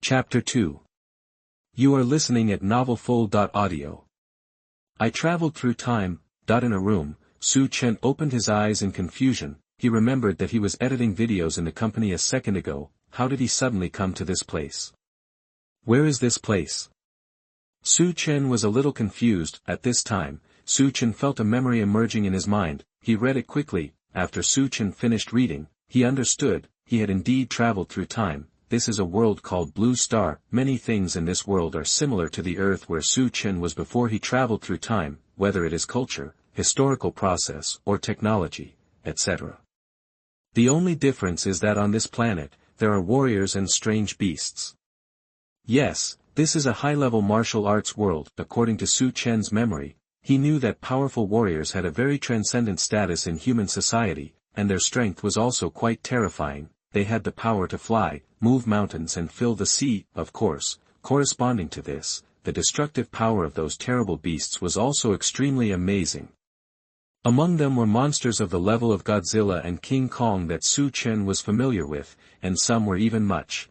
Chapter 2. You are listening at novelfull.audio. I traveled through time. In a room, Chen opened his eyes in confusion. He remembered that he was editing videos in the company a second ago. How did he suddenly come to this place? Where is this place? Chen was a little confused. At this time, Chen felt a memory emerging in his mind. He read it quickly. After Chen finished reading, he understood. He had indeed traveled through time. This is a world called Blue Star. Many things in this world are similar to the Earth where Chen was before he traveled through time, whether it is culture, historical process, or technology, etc. The only difference is that on this planet, there are warriors and strange beasts. Yes, this is a high-level martial arts world. According to Chen's memory, he knew that powerful warriors had a very transcendent status in human society, and their strength was also quite terrifying. They had the power to fly, move mountains and fill the sea. Of course, corresponding to this, the destructive power of those terrible beasts was also extremely amazing. Among them were monsters of the level of Godzilla and King Kong that Chen was familiar with, and some were even much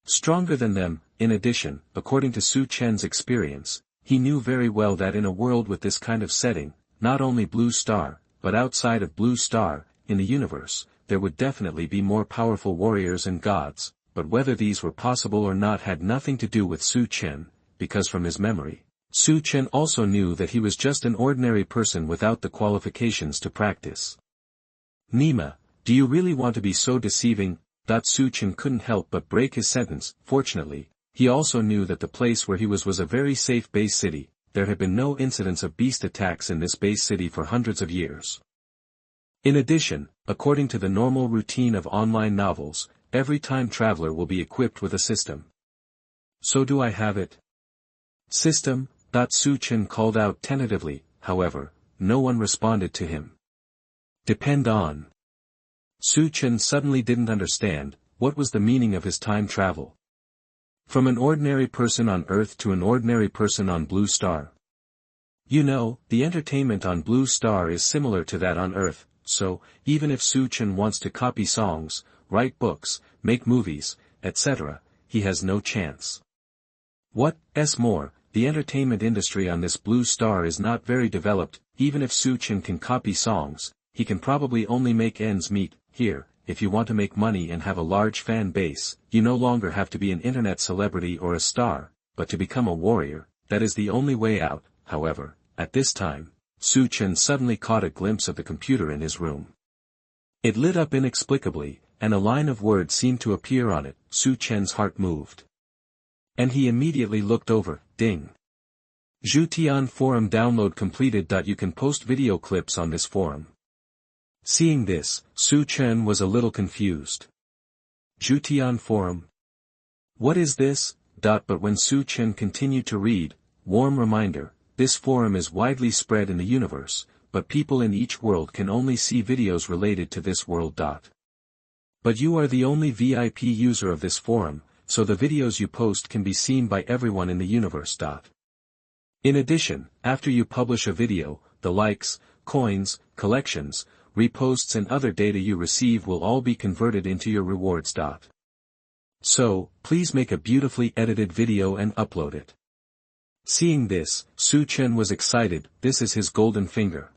stronger than them. In addition, according to Chen's experience, he knew very well that in a world with this kind of setting, not only Blue Star, but outside of Blue Star, in the universe, there would definitely be more powerful warriors and gods, but whether these were possible or not had nothing to do with Chen, because from his memory, Chen also knew that he was just an ordinary person without the qualifications to practice. Nima, do you really want to be so deceiving? Chen couldn't help but break his sentence. Fortunately, he also knew that the place where he was a very safe base city. There had been no incidents of beast attacks in this base city for hundreds of years. In addition, according to the normal routine of online novels, every time traveler will be equipped with a system. So do I have it? System? Chen called out tentatively. However, no one responded to him. Depend on. Chen suddenly didn't understand. What was the meaning of his time travel? From an ordinary person on Earth to an ordinary person on Blue Star. You know, the entertainment on Blue Star is similar to that on Earth. So, even if Chen wants to copy songs, write books, make movies, etc., he has no chance. What's more, the entertainment industry on this Blue Star is not very developed. Even if Chen can copy songs, he can probably only make ends meet. Here, if you want to make money and have a large fan base, you no longer have to be an internet celebrity or a star, but to become a warrior. That is the only way out. However, at this time, Chen suddenly caught a glimpse of the computer in his room. It lit up inexplicably, and a line of words seemed to appear on it. Chen's heart moved. And he immediately looked over. Ding. Zhutian Forum download completed. You can post video clips on this forum. Seeing this, Chen was a little confused. Zhutian Forum? What is this? But when Chen continued to read, warm reminder. This forum is widely spread in the universe, but people in each world can only see videos related to this world. But you are the only VIP user of this forum, so the videos you post can be seen by everyone in the universe. In addition, after you publish a video, the likes, coins, collections, reposts and other data you receive will all be converted into your rewards. So, please make a beautifully edited video and upload it. Seeing this, Chen was excited. This is his golden finger.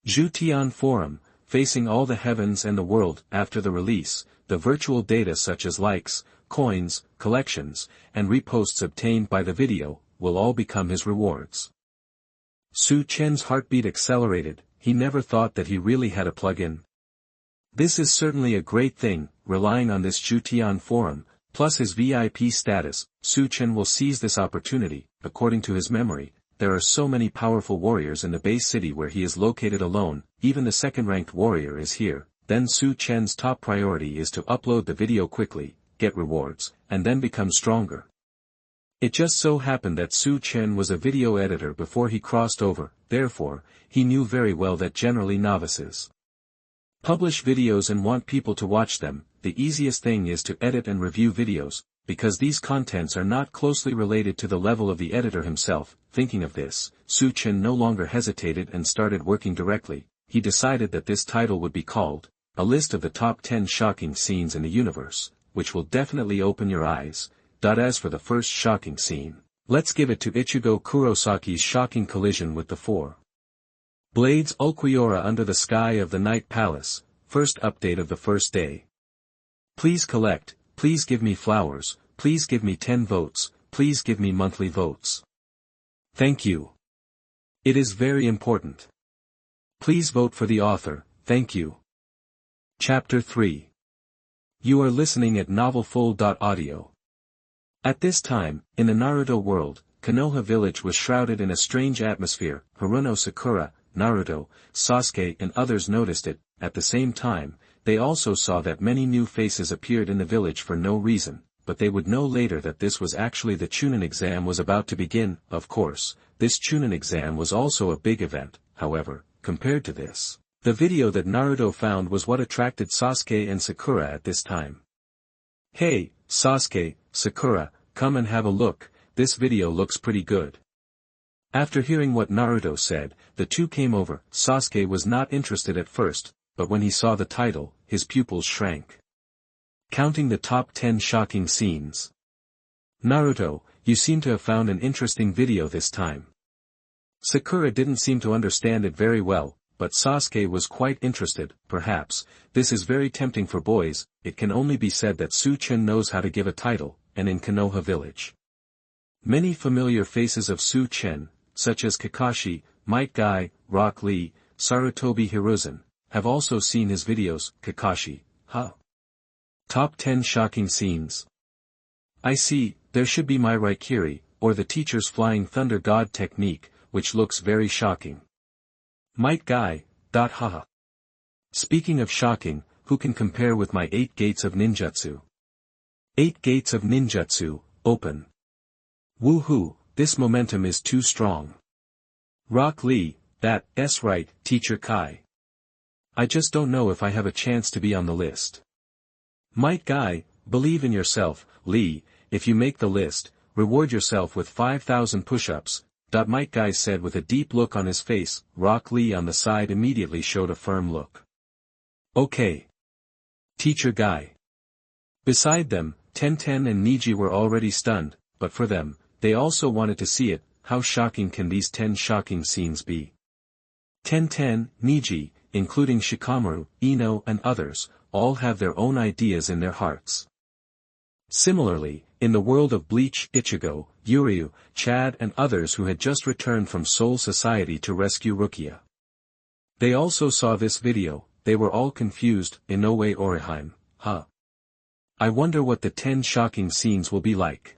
Zhutian Forum, facing all the heavens and the world. After the release, the virtual data such as likes, coins, collections, and reposts obtained by the video, will all become his rewards. Chen's heartbeat accelerated. He never thought that he really had a plug-in. This is certainly a great thing. Relying on this Zhutian Forum, plus his VIP status, Chen will seize this opportunity. According to his memory, there are so many powerful warriors in the base city where he is located alone. Even the second-ranked warrior is here. Then Chen's top priority is to upload the video quickly, get rewards, and then become stronger. It just so happened that Chen was a video editor before he crossed over. Therefore, he knew very well that generally novices publish videos and want people to watch them. The easiest thing is to edit and review videos, because these contents are not closely related to the level of the editor himself. Thinking of this, Chen no longer hesitated and started working directly. He decided that this title would be called, A List of the Top 10 Shocking Scenes in the Universe, which will definitely open your eyes. As for the first shocking scene, let's give it to Ichigo Kurosaki's shocking collision with the four blades Ulquiorra under the sky of the Night Palace, first update of the first day. Please collect, please give me flowers, please give me 10 votes, please give me monthly votes. Thank you. It is very important. Please vote for the author, thank you. Chapter 3. You are listening at novelfull.audio. At this time, in the Naruto world, Konoha village was shrouded in a strange atmosphere. Haruno Sakura, Naruto, Sasuke and others noticed it. At the same time, they also saw that many new faces appeared in the village for no reason, but they would know later that this was actually the Chunin exam was about to begin. Of course, this Chunin exam was also a big event. However, compared to this, the video that Naruto found was what attracted Sasuke and Sakura at this time. Hey, Sasuke, Sakura, come and have a look, this video looks pretty good. After hearing what Naruto said, the two came over. Sasuke was not interested at first, but when he saw the title, his pupils shrank. Counting the top 10 shocking scenes. Naruto, you seem to have found an interesting video this time. Sakura didn't seem to understand it very well, but Sasuke was quite interested. Perhaps, this is very tempting for boys. It can only be said that Chen knows how to give a title, and in Konoha village. Many familiar faces of Chen, such as Kakashi, Might Guy, Rock Lee, Sarutobi Hiruzen, have also seen his videos. Kakashi, huh? Top 10 shocking scenes. I see, there should be my Raikiri, or the teacher's flying thunder god technique, which looks very shocking. Might Guy, haha. Speaking of shocking, who can compare with my 8 gates of ninjutsu? 8 gates of ninjutsu, open. Woohoo, this momentum is too strong. Rock Lee, that's right, Teacher Kai. I just don't know if I have a chance to be on the list. Might Guy, believe in yourself, Lee, if you make the list, reward yourself with 5,000 push-ups, Might Guy said with a deep look on his face. Rock Lee on the side immediately showed a firm look. Okay. Teacher Guy. Beside them, Tenten and Niji were already stunned, but for them, they also wanted to see it. How shocking can these 10 shocking scenes be? Tenten, Niji, including Shikamaru, Ino and others, all have their own ideas in their hearts. Similarly, in the world of Bleach, Ichigo, Yuryu, Chad and others who had just returned from Soul Society to rescue Rukia. They also saw this video. They were all confused. Inoue Orihime, huh? I wonder what the 10 shocking scenes will be like.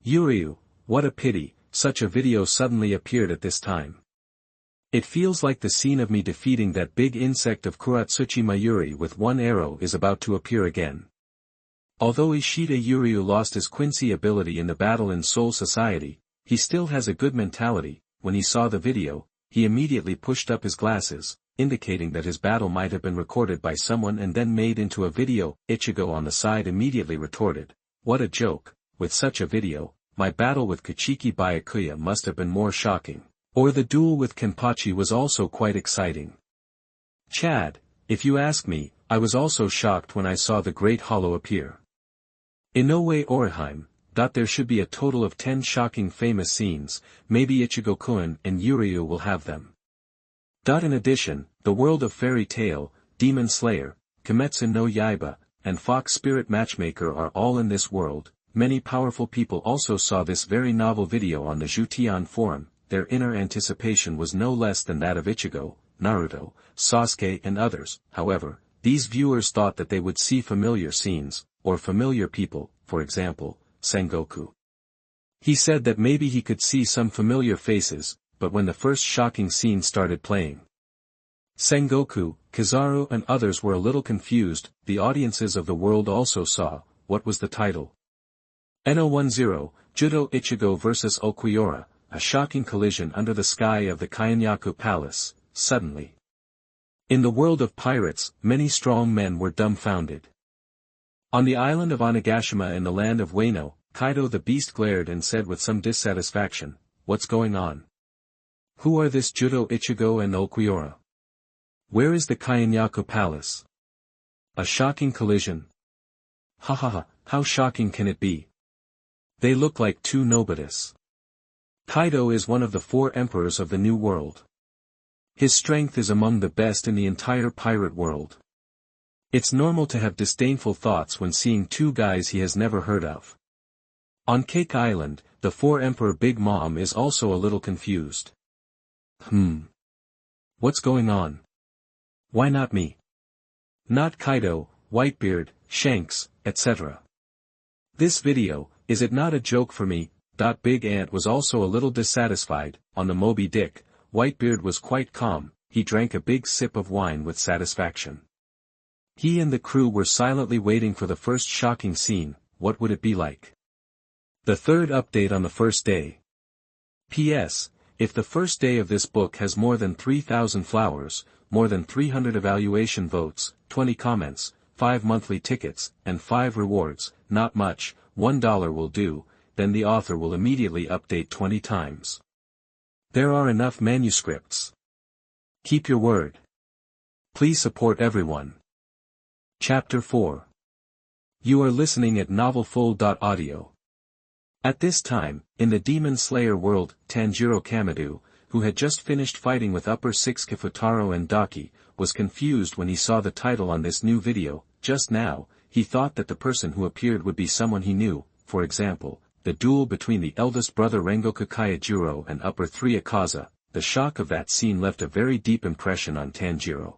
Yuryu, what a pity, such a video suddenly appeared at this time. It feels like the scene of me defeating that big insect of Kuratsuchi Mayuri with one arrow is about to appear again. Although Ishida Yuryu lost his Quincy ability in the battle in Soul Society, he still has a good mentality. When he saw the video, he immediately pushed up his glasses, indicating that his battle might have been recorded by someone and then made into a video. Ichigo on the side immediately retorted, what a joke, with such a video, my battle with Kachiki Byakuya must have been more shocking. Or the duel with Kenpachi was also quite exciting. Chad, if you ask me, I was also shocked when I saw the Great Hollow appear. Inoue Orihime, there should be a total of 10 shocking famous scenes, maybe Ichigo-kun and Yuryu will have them. In addition, the world of Fairy Tail, Demon Slayer, Kimetsu no Yaiba, and Fox Spirit Matchmaker are all in this world. Many powerful people also saw this very novel video on the Zhutian Forum. Their inner anticipation was no less than that of Ichigo, Naruto, Sasuke and others. However, these viewers thought that they would see familiar scenes, or familiar people, for example, Sengoku. He said that maybe he could see some familiar faces, but when the first shocking scene started playing, Sengoku, Kizaru and others were a little confused. The audiences of the world also saw. What was the title? No10, Gyuto Ichigo vs Ulquiorra. A shocking collision under the sky of the Kaienyaku Palace, suddenly. In the world of pirates, many strong men were dumbfounded. On the island of Onigashima in the land of Wano, Kaido the Beast glared and said with some dissatisfaction, what's going on? Who are this Gyuto Ichigo and Ulquiorra? Where is the Kaienyaku Palace? A shocking collision? Ha ha ha, how shocking can it be? They look like two nobodies. Kaido is one of the 4 emperors of the New World. His strength is among the best in the entire pirate world. It's normal to have disdainful thoughts when seeing 2 guys he has never heard of. On Cake Island, the 4 Emperor Big Mom is also a little confused. What's going on? Why not me? Not Kaido, Whitebeard, Shanks, etc. This video, is it not a joke for me? Big Ant was also a little dissatisfied. On the Moby Dick, Whitebeard was quite calm, he drank a big sip of wine with satisfaction. He and the crew were silently waiting for the first shocking scene. What would it be like? The third update on the first day. P.S. If the first day of this book has more than 3,000 flowers, more than 300 evaluation votes, 20 comments, 5 monthly tickets, and 5 rewards, not much, $1 will do, then the author will immediately update 20 times. There are enough manuscripts. Keep your word. Please support everyone. Chapter 4. You are listening at novelfull.audio. At this time, in the Demon Slayer world, Tanjiro Kamado, who had just finished fighting with Upper 6 Kifutaro and Daki, was confused when he saw the title on this new video. Just now, he thought that the person who appeared would be someone he knew, for example, the duel between the eldest brother Rengoku Kaijuro and Upper 3 Akaza. The shock of that scene left a very deep impression on Tanjiro.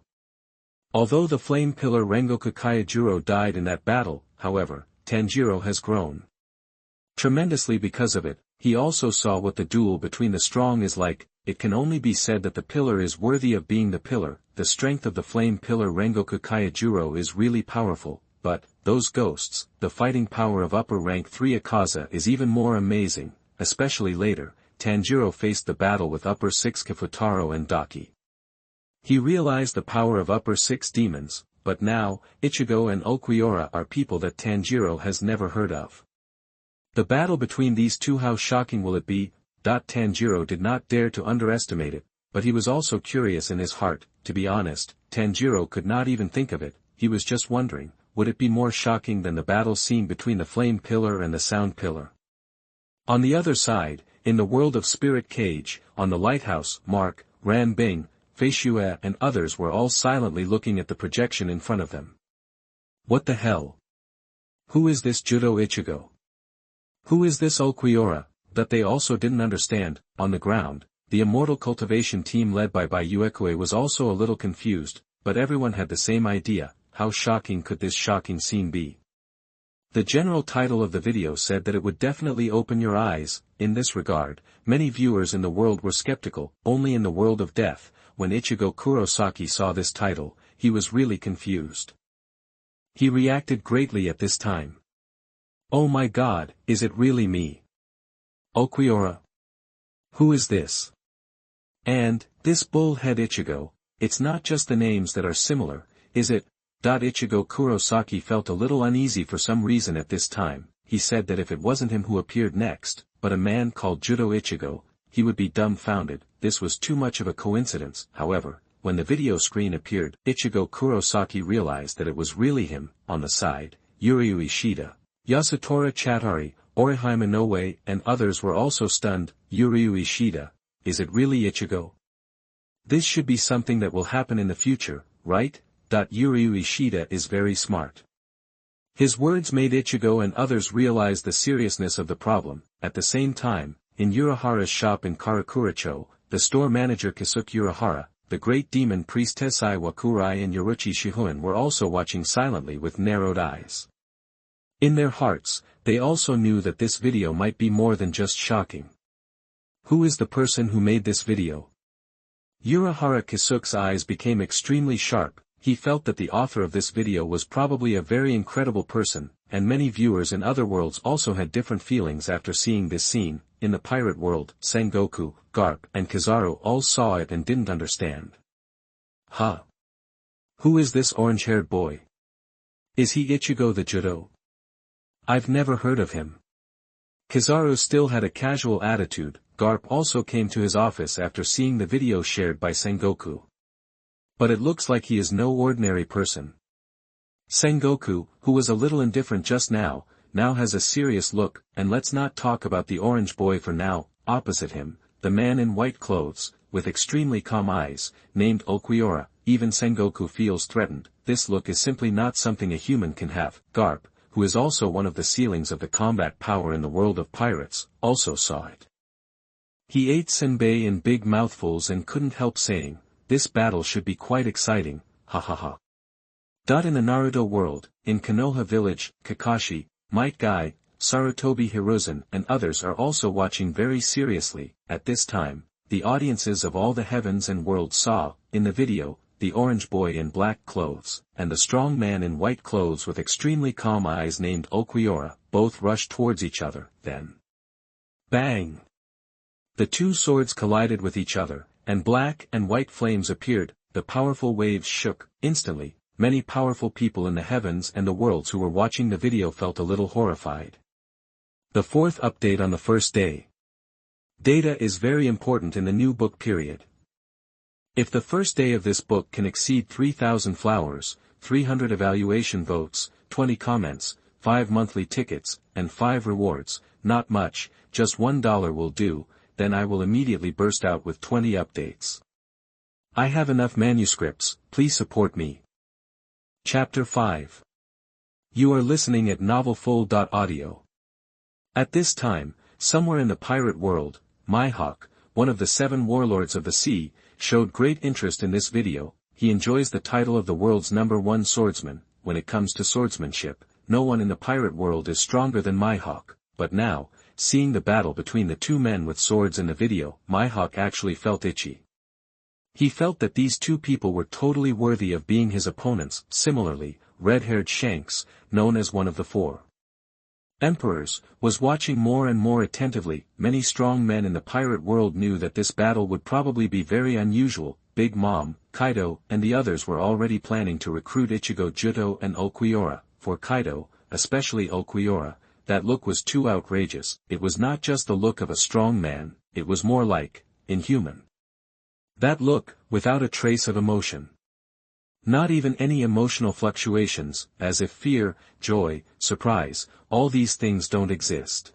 Although the flame pillar Rengoku Kaijuro died in that battle, however, Tanjiro has grown tremendously because of it. He also saw what the duel between the strong is like. It can only be said that the pillar is worthy of being the pillar. The strength of the flame pillar Rengoku Kaijuro is really powerful, but, those ghosts, the fighting power of upper rank 3 Akaza is even more amazing, especially later. Tanjiro faced the battle with Upper 6 Kifutaro and Daki. He realized the power of Upper 6 demons, but now, Ichigo and Ulquiorra are people that Tanjiro has never heard of. The battle between these two, how shocking will it be? Tanjiro did not dare to underestimate it, but he was also curious in his heart. To be honest, Tanjiro could not even think of it. He was just wondering, would it be more shocking than the battle scene between the flame pillar and the sound pillar? On the other side, in the world of Spirit Cage, on the lighthouse, Mark, Ran Bing, Feishue and others were all silently looking at the projection in front of them. What the hell? Who is this Gyuto Ichigo? Who is this Ulquiorra? That they also didn't understand. On the ground, the immortal cultivation team led by Uekue was also a little confused, but everyone had the same idea. How shocking could this shocking scene be? The general title of the video said that it would definitely open your eyes. In this regard, many viewers in the world were skeptical. Only in the world of death, when Ichigo Kurosaki saw this title, he was really confused. He reacted greatly at this time. Oh my god, is it really me? Ulquiorra? Who is this? And, this bullhead Ichigo, it's not just the names that are similar, is it? Ichigo Kurosaki felt a little uneasy for some reason at this time. He said that if it wasn't him who appeared next, but a man called Gyuto Ichigo, he would be dumbfounded. This was too much of a coincidence. However, when the video screen appeared, Ichigo Kurosaki realized that it was really him. On the side, Yuryu Ishida, Yasutora Chatari, Orihime Inoue and others were also stunned. Yuryu Ishida, is it really Ichigo? This should be something that will happen in the future, right? Yuryu Ishida is very smart. His words made Ichigo and others realize the seriousness of the problem. At the same time, in Urahara's shop in Karakuracho, the store manager Kisuke Urahara, the great demon priestess Iwakurai and Yoruchi Shihoin were also watching silently with narrowed eyes. In their hearts, they also knew that this video might be more than just shocking. Who is the person who made this video? Urahara Kisuke's eyes became extremely sharp. He felt that the author of this video was probably a very incredible person, and many viewers in other worlds also had different feelings after seeing this scene. In the pirate world, Sengoku, Garp, and Kizaru all saw it and didn't understand. Huh? Who is this orange-haired boy? Is he Ichigo the Gyuto? I've never heard of him. Kizaru still had a casual attitude. Garp also came to his office after seeing the video shared by Sengoku. But it looks like he is no ordinary person. Sengoku, who was a little indifferent just now, now has a serious look, and let's not talk about the orange boy for now. Opposite him, the man in white clothes, with extremely calm eyes, named Ulquiorra. Even Sengoku feels threatened. This look is simply not something a human can have. Garp, who is also one of the ceilings of the combat power in the world of pirates, also saw it. He ate senbei in big mouthfuls and couldn't help saying, "This battle should be quite exciting, ha ha ha." In the Naruto world, in Konoha village, Kakashi, Might Guy, Sarutobi Hiruzen and others are also watching very seriously. At this time, the audiences of all the heavens and worlds saw, in the video, the orange boy in black clothes, and the strong man in white clothes with extremely calm eyes named Ulquiorra, both rushed towards each other, then. Bang! The two swords collided with each other, and black and white flames appeared, the powerful waves shook. Instantly, many powerful people in the heavens and the worlds who were watching the video felt a little horrified. The fourth update on the first day. Data is very important in the new book period. If the first day of this book can exceed 3,000 flowers, 300 evaluation votes, 20 comments, 5 monthly tickets, and 5 rewards, not much, just $1 will do, then I will immediately burst out with 20 updates. I have enough manuscripts, please support me. Chapter 5. You are listening at novelfull.audio. At this time, somewhere in the pirate world, Mihawk, one of the 7 warlords of the sea, showed great interest in this video. He enjoys the title of the world's #1 swordsman. When it comes to swordsmanship, no one in the pirate world is stronger than Mihawk, but now, seeing the battle between the two men with swords in the video, Mihawk actually felt itchy. He felt that these two people were totally worthy of being his opponents. Similarly, red-haired Shanks, known as one of the 4 Emperors, was watching more and more attentively. Many strong men in the pirate world knew that this battle would probably be very unusual. Big Mom, Kaido, and the others were already planning to recruit Ichigo, Gyuto and Ulquiorra. For Kaido, especially Ulquiorra, that look was too outrageous. It was not just the look of a strong man, it was more like, inhuman. That look, without a trace of emotion. Not even any emotional fluctuations, as if fear, joy, surprise, all these things don't exist.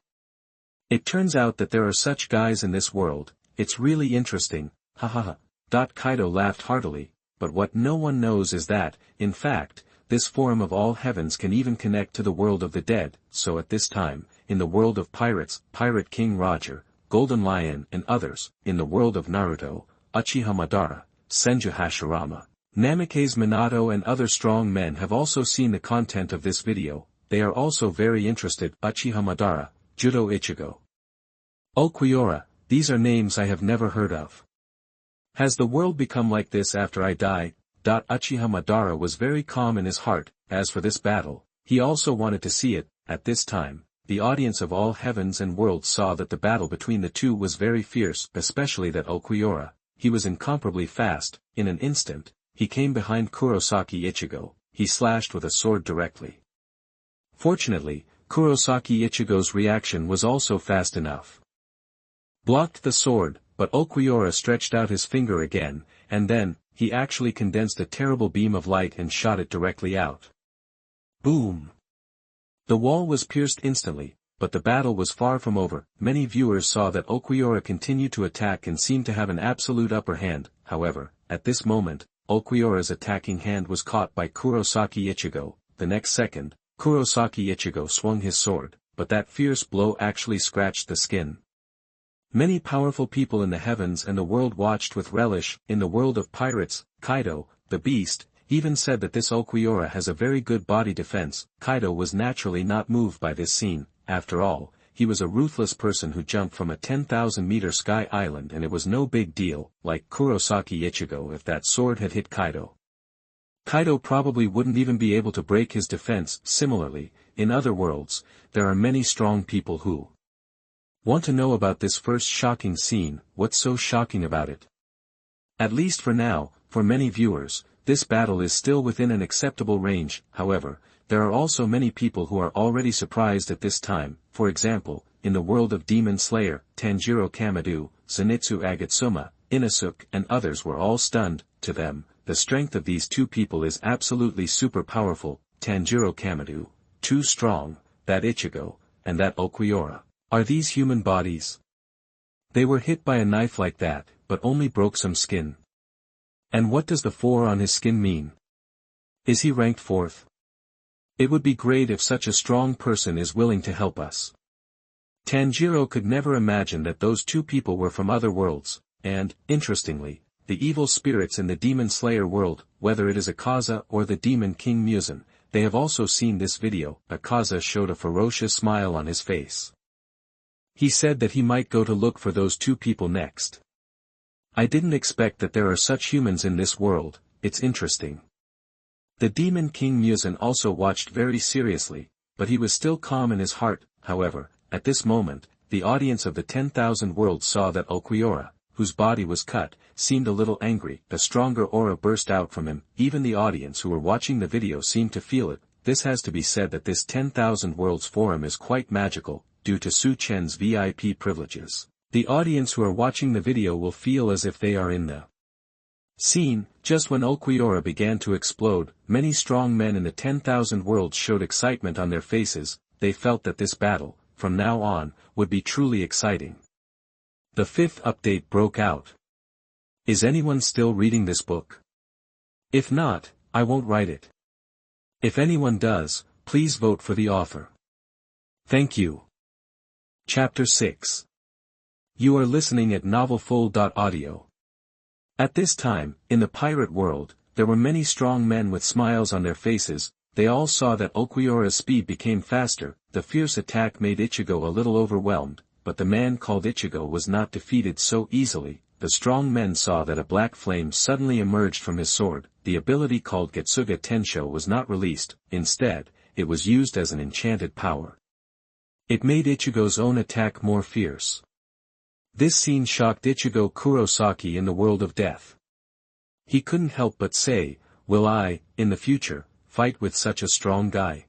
It turns out that there are such guys in this world. It's really interesting, ha ha ha. Kaido laughed heartily, but what no one knows is that, in fact, this forum of all heavens can even connect to the world of the dead. So at this time, in the world of pirates, Pirate King Roger, Golden Lion and others, in the world of Naruto, Uchiha Madara, Senju Hashirama, Namikaze Minato and other strong men have also seen the content of this video. They are also very interested. Uchiha Madara, Gyuto Ichigo, Ulquiorra, these are names I have never heard of. Has the world become like this after I die? Uchiha Madara was very calm in his heart. As for this battle, he also wanted to see it. At this time, the audience of all heavens and worlds saw that the battle between the two was very fierce, especially that Ulquiorra, he was incomparably fast. In an instant, he came behind Kurosaki Ichigo. He slashed with a sword directly. Fortunately, Kurosaki Ichigo's reaction was also fast enough. Blocked the sword, but Ulquiorra stretched out his finger again, and then, he actually condensed a terrible beam of light and shot it directly out. Boom! The wall was pierced instantly, but the battle was far from over. Many viewers saw that Ulquiorra continued to attack and seemed to have an absolute upper hand. However, at this moment, Ulquiorra's attacking hand was caught by Kurosaki Ichigo. The next second, Kurosaki Ichigo swung his sword, but that fierce blow actually scratched the skin. Many powerful people in the heavens and the world watched with relish. In the world of pirates, Kaido, the beast, even said that this Ulquiorra has a very good body defense. Kaido was naturally not moved by this scene. After all, he was a ruthless person who jumped from a 10,000-meter sky island and it was no big deal. Like Kurosaki Ichigo, if that sword had hit Kaido, Kaido probably wouldn't even be able to break his defense. Similarly, in other worlds, there are many strong people who want to know about this first shocking scene. What's so shocking about it? At least for now, for many viewers, this battle is still within an acceptable range. However, there are also many people who are already surprised at this time. For example, in the world of Demon Slayer, Tanjiro Kamado, Zenitsu Agatsuma, Inosuke and others were all stunned. To them, the strength of these two people is absolutely super powerful. Tanjiro Kamado, too strong, that Ichigo, and that Ulquiorra. Are these human bodies? They were hit by a knife like that, but only broke some skin. And what does the 4 on his skin mean? Is he ranked 4th? It would be great if such a strong person is willing to help us. Tanjiro could never imagine that those 2 people were from other worlds, and, interestingly, the evil spirits in the Demon Slayer world, whether it is Akaza or the Demon King Muzan, they have also seen this video. Akaza showed a ferocious smile on his face. He said that he might go to look for those 2 people next. I didn't expect that there are such humans in this world, it's interesting. The Demon King Muzan also watched very seriously, but he was still calm in his heart. However, at this moment, the audience of the 10,000 Worlds saw that Ulquiorra, whose body was cut, seemed a little angry. A stronger aura burst out from him. Even the audience who were watching the video seemed to feel it. This has to be said that this 10,000 Worlds forum is quite magical, due to Su Chen's VIP privileges. The audience who are watching the video will feel as if they are in the scene. Just when Ulquiorra began to explode, many strong men in the 10,000 Worlds showed excitement on their faces. They felt that this battle, from now on, would be truly exciting. The 5th update broke out. Is anyone still reading this book? If not, I won't write it. If anyone does, please vote for the author. Thank you. Chapter 6. You are listening at novelfull.audio. At this time, in the pirate world, there were many strong men with smiles on their faces. They all saw that Ulquiorra's speed became faster. The fierce attack made Ichigo a little overwhelmed, but the man called Ichigo was not defeated so easily. The strong men saw that a black flame suddenly emerged from his sword. The ability called Getsuga Tensho was not released. Instead, it was used as an enchanted power. It made Ichigo's own attack more fierce. This scene shocked Ichigo Kurosaki in the world of death. He couldn't help but say, will I, in the future, fight with such a strong guy?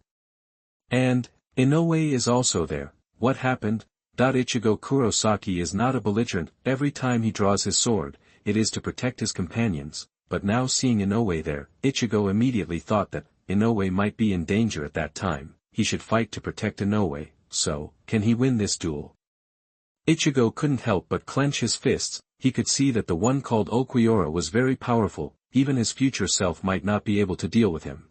And, Inoue is also there. What happened? Ichigo Kurosaki is not a belligerent. Every time he draws his sword, it is to protect his companions, but now seeing Inoue there, Ichigo immediately thought that, Inoue might be in danger at that time. He should fight to protect Inoue. So, can he win this duel? Ichigo couldn't help but clench his fists. He could see that the one called Ulquiorra was very powerful. Even his future self might not be able to deal with him.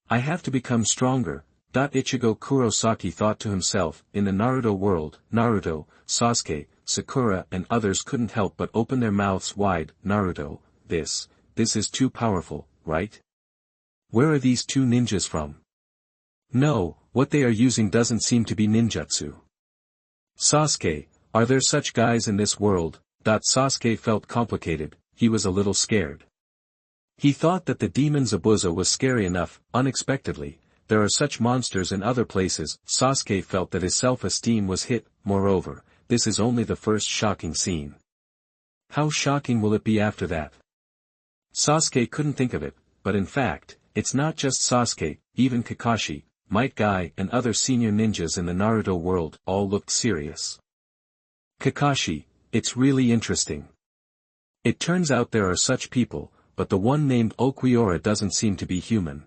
I have to become stronger. Ichigo Kurosaki thought to himself. In the Naruto world, Naruto, Sasuke, Sakura and others couldn't help but open their mouths wide. Naruto, this is too powerful, right? Where are these 2 ninjas from? No, what they are using doesn't seem to be ninjutsu. Sasuke, are there such guys in this world? Sasuke felt complicated. He was a little scared. He thought that the demon Zabuza was scary enough. Unexpectedly, there are such monsters in other places. Sasuke felt that his self-esteem was hit. Moreover, this is only the first shocking scene. How shocking will it be after that? Sasuke couldn't think of it, but in fact, it's not just Sasuke. Even Kakashi, Might Guy and other senior ninjas in the Naruto world all looked serious. Kakashi, it's really interesting. It turns out there are such people, but the one named Ulquiorra doesn't seem to be human.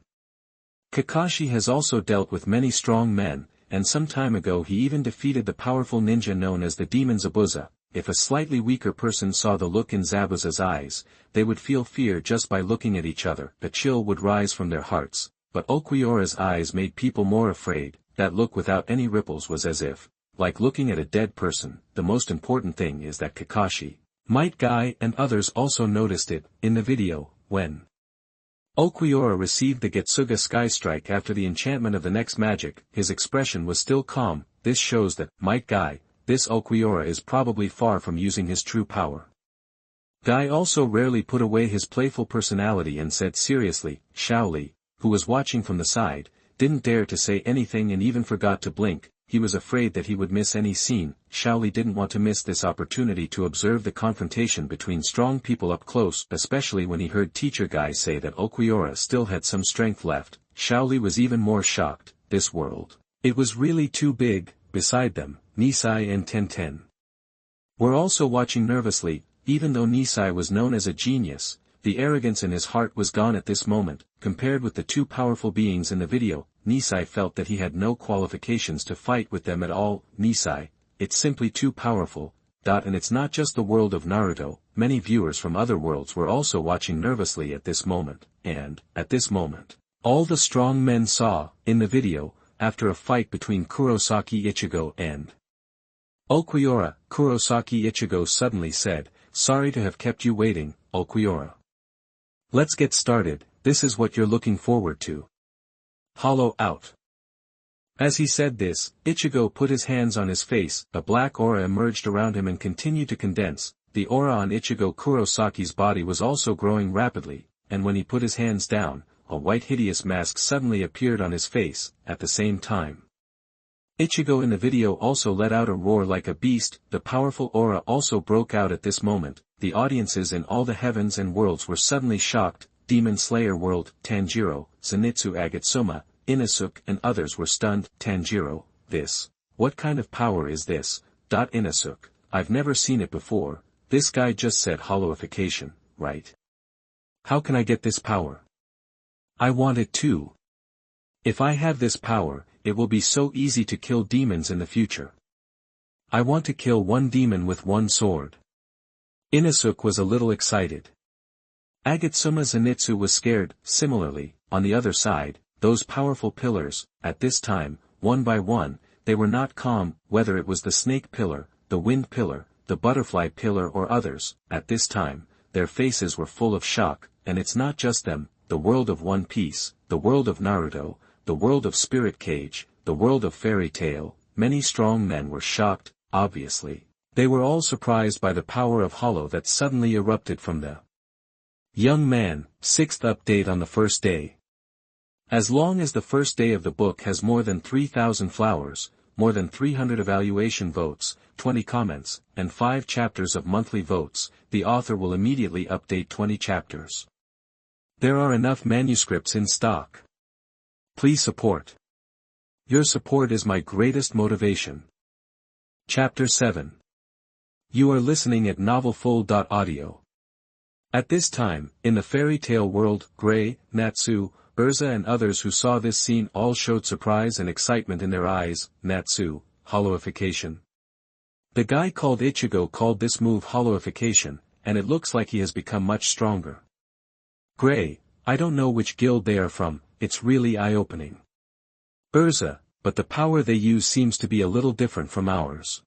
Kakashi has also dealt with many strong men, and some time ago he even defeated the powerful ninja known as the Demon Zabuza. If a slightly weaker person saw the look in Zabuza's eyes, they would feel fear just by looking at each other. A chill would rise from their hearts. But Ulquiorra's eyes made people more afraid. That look without any ripples was as if, like looking at a dead person. The most important thing is that Kakashi, Might Guy and others also noticed it. In the video, when Ulquiorra received the Getsuga Sky Strike after the enchantment of the next magic, his expression was still calm. This shows that, Might Guy, this Ulquiorra is probably far from using his true power. Guy also rarely put away his playful personality and said seriously. Shaoli, who was watching from the side, didn't dare to say anything and even forgot to blink. He was afraid that he would miss any scene. Shaoli didn't want to miss this opportunity to observe the confrontation between strong people up close, especially when he heard Teacher Guy say that Ulquiorra still had some strength left. Shaoli was even more shocked. This world, it was really too big. Beside them, Nisai and Tenten were also watching nervously. Even though Nisai was known as a genius, the arrogance in his heart was gone at this moment. Compared with the 2 powerful beings in the video, Nisai felt that he had no qualifications to fight with them at all. Nisai, it's simply too powerful. And it's not just the world of Naruto, many viewers from other worlds were also watching nervously at this moment, and, at this moment, all the strong men saw, in the video, after a fight between Kurosaki Ichigo and Ulquiorra. Kurosaki Ichigo suddenly said, "Sorry to have kept you waiting, Ulquiorra. Let's get started, this is what you're looking forward to. Hollow out." As he said this, Ichigo put his hands on his face, a black aura emerged around him and continued to condense. The aura on Ichigo Kurosaki's body was also growing rapidly, and when he put his hands down, a white hideous mask suddenly appeared on his face, at the same time. Ichigo in the video also let out a roar like a beast. The powerful aura also broke out at this moment. The audiences in all the heavens and worlds were suddenly shocked. Demon Slayer World, Tanjiro, Zenitsu Agatsuma, Inosuke and others were stunned. Tanjiro, this, what kind of power is this? Inosuke, I've never seen it before, this guy just said hollowification, right? How can I get this power? I want it too. If I have this power, it will be so easy to kill demons in the future. I want to kill one demon with one sword. Inosuke was a little excited. Agatsuma Zenitsu was scared. Similarly, on the other side, those powerful pillars, at this time, one by one, they were not calm, whether it was the snake pillar, the wind pillar, the butterfly pillar or others, at this time, their faces were full of shock, and it's not just them, the world of One Piece, the world of Naruto, the world of Spirit Cage, the world of Fairy Tail, many strong men were shocked, obviously. They were all surprised by the power of Hollow that suddenly erupted from the young man. 6th update on the first day. As long as the first day of the book has more than 3,000 flowers, more than 300 evaluation votes, 20 comments, and 5 chapters of monthly votes, the author will immediately update 20 chapters. There are enough manuscripts in stock. Please support. Your support is my greatest motivation. Chapter 7. You are listening at novelfull.audio. At this time, in the fairy tale world, Gray, Natsu, Urza and others who saw this scene all showed surprise and excitement in their eyes. Natsu, hollowification. The guy called Ichigo called this move hollowification, and it looks like he has become much stronger. Gray, I don't know which guild they are from, it's really eye-opening. Urza, but the power they use seems to be a little different from ours.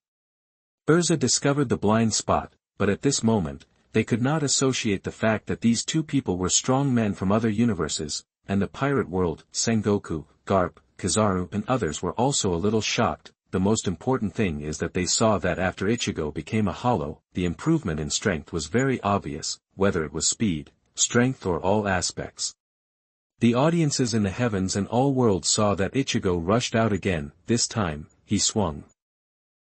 Urza discovered the blind spot, but at this moment, they could not associate the fact that these two people were strong men from other universes, and the pirate world. Sengoku, Garp, Kizaru and others were also a little shocked. The most important thing is that they saw that after Ichigo became a hollow, the improvement in strength was very obvious, whether it was speed, strength or all aspects. The audiences in the heavens and all worlds saw that Ichigo rushed out again. This time, he swung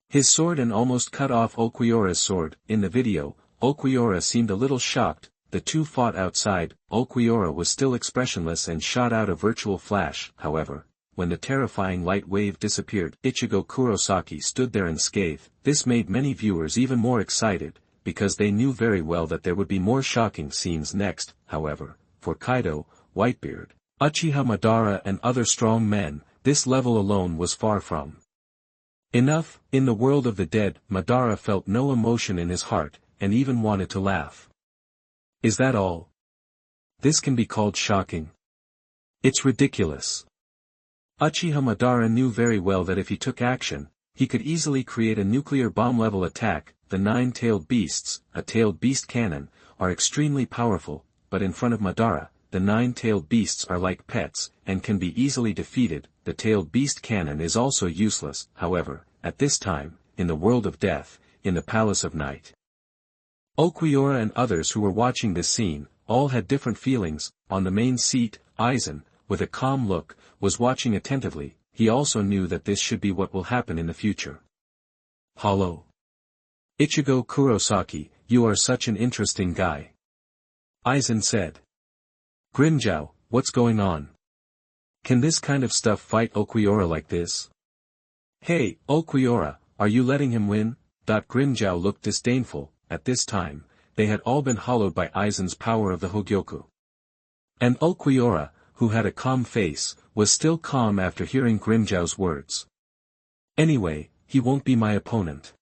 his sword and almost cut off Ulquiorra's sword. In the video, Ulquiorra seemed a little shocked. The two fought outside. Ulquiorra was still expressionless and shot out a virtual flash. However, when the terrifying light wave disappeared, Ichigo Kurosaki stood there unscathed. This made many viewers even more excited, because they knew very well that there would be more shocking scenes next. However, for Kaido, Whitebeard, Uchiha Madara and other strong men, this level alone was far from enough. In the world of the dead, Madara felt no emotion in his heart, and even wanted to laugh. Is that all? This can be called shocking? It's ridiculous. Uchiha Madara knew very well that if he took action, he could easily create a nuclear bomb-level attack. The 9-tailed beasts, a tailed beast cannon, are extremely powerful, but in front of Madara, the 9-tailed beasts are like pets, and can be easily defeated. The tailed beast cannon is also useless. However, at this time, in the world of death, in the Palace of Night, Ulquiorra and others who were watching this scene, all had different feelings. On the main seat, Aizen, with a calm look, was watching attentively. He also knew that this should be what will happen in the future. Hollow. Ichigo Kurosaki, you are such an interesting guy. Aizen said. Grimjow, what's going on? Can this kind of stuff fight Ulquiorra like this? Hey, Ulquiorra, are you letting him win? Grimjow looked disdainful. At this time, they had all been hollowed by Aizen's power of the Hogyoku. And Ulquiorra, who had a calm face, was still calm after hearing Grimjow's words. Anyway, he won't be my opponent.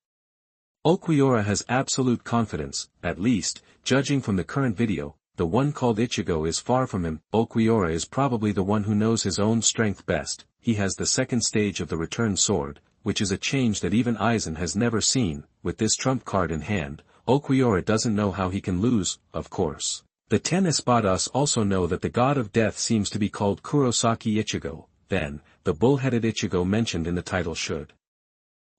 Ulquiorra has absolute confidence, at least, judging from the current video. The one called Ichigo is far from him. Ulquiorra is probably the one who knows his own strength best. He has the second stage of the return sword, which is a change that even Aizen has never seen. With this trump card in hand, Ulquiorra doesn't know how he can lose, of course. The 10 Espadas also know that the god of death seems to be called Kurosaki Ichigo. Then, the bull-headed Ichigo mentioned in the title should